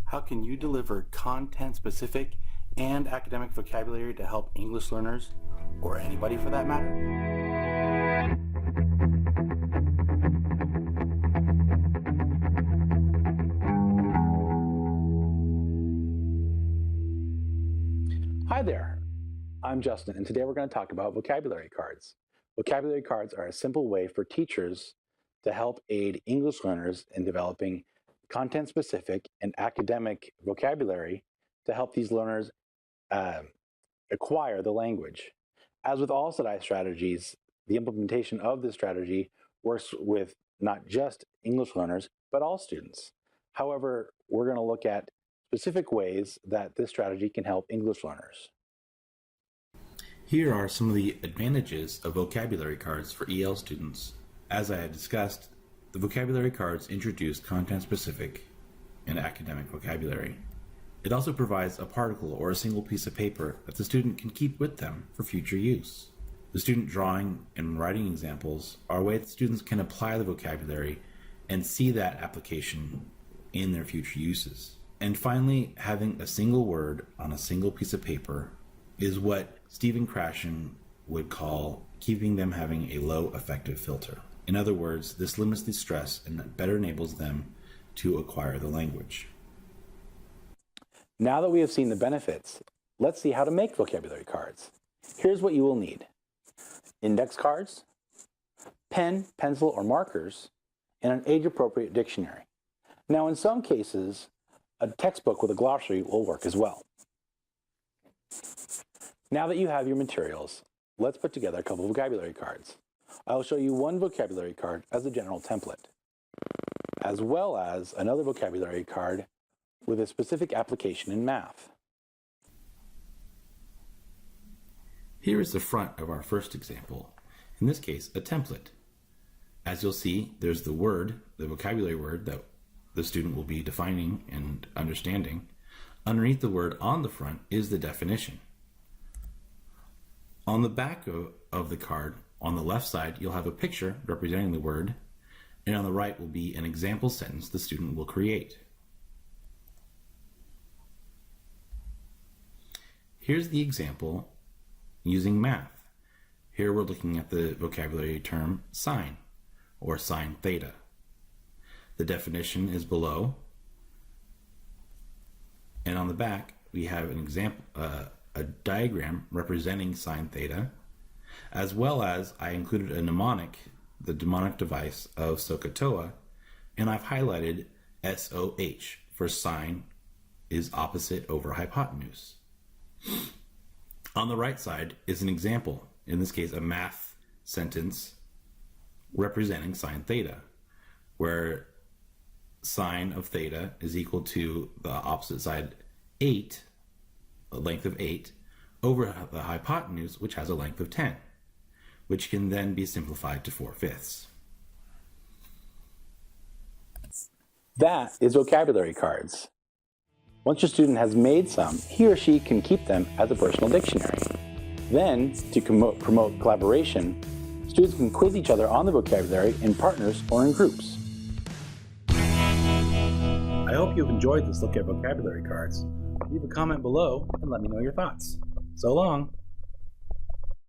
How can you deliver content-specific and academic vocabulary to help English learners, or anybody for that matter? Hi there, I'm Justin, and today we're going to talk about vocabulary cards. Vocabulary cards are a simple way for teachers to help aid English learners in developing content-specific and academic vocabulary to help these learners acquire the language. As with all SDAIE strategies, the implementation of this strategy works with not just English learners, but all students. However, we're going to look at specific ways that this strategy can help English learners. Here are some of the advantages of vocabulary cards for EL students. As I had discussed, the vocabulary cards introduce content-specific and academic vocabulary. It also provides a particle or a single piece of paper that the student can keep with them for future use. The student drawing and writing examples are a way that students can apply the vocabulary and see that application in their future uses. And finally, having a single word on a single piece of paper is what Stephen Krashen would call keeping them having a low effective filter. In other words, this limits the stress and better enables them to acquire the language. Now that we have seen the benefits, let's see how to make vocabulary cards. Here's what you will need: index cards, pen, pencil, or markers, and an age-appropriate dictionary. Now, in some cases, a textbook with a glossary will work as well. Now that you have your materials, let's put together a couple of vocabulary cards. I will show you one vocabulary card as a general template, as well as another vocabulary card with a specific application in math. Here is the front of our first example, in this case a template. As you'll see, there's the word, the vocabulary word that the student will be defining and understanding. Underneath the word on the front is the definition. On the back of the card, on the left side, you'll have a picture representing the word, and on the right will be an example sentence the student will create. Here's the example using math. Here we're looking at the vocabulary term sine, or sine theta. The definition is below, and on the back we have an example, a diagram representing sine theta, as well as I included a mnemonic, the mnemonic device of SOHCAHTOA, and I've highlighted SOH for sine is opposite over hypotenuse. On the right side is an example, in this case a math sentence representing sine theta, where sine of theta is equal to the opposite side 8, a length of 8, over the hypotenuse, which has a length of 10, which can then be simplified to 4/5. That is vocabulary cards. Once your student has made some, he or she can keep them as a personal dictionary. Then, to promote collaboration, students can quiz each other on the vocabulary in partners or in groups. I hope you've enjoyed this look at vocabulary cards. Leave a comment below and let me know your thoughts. So long!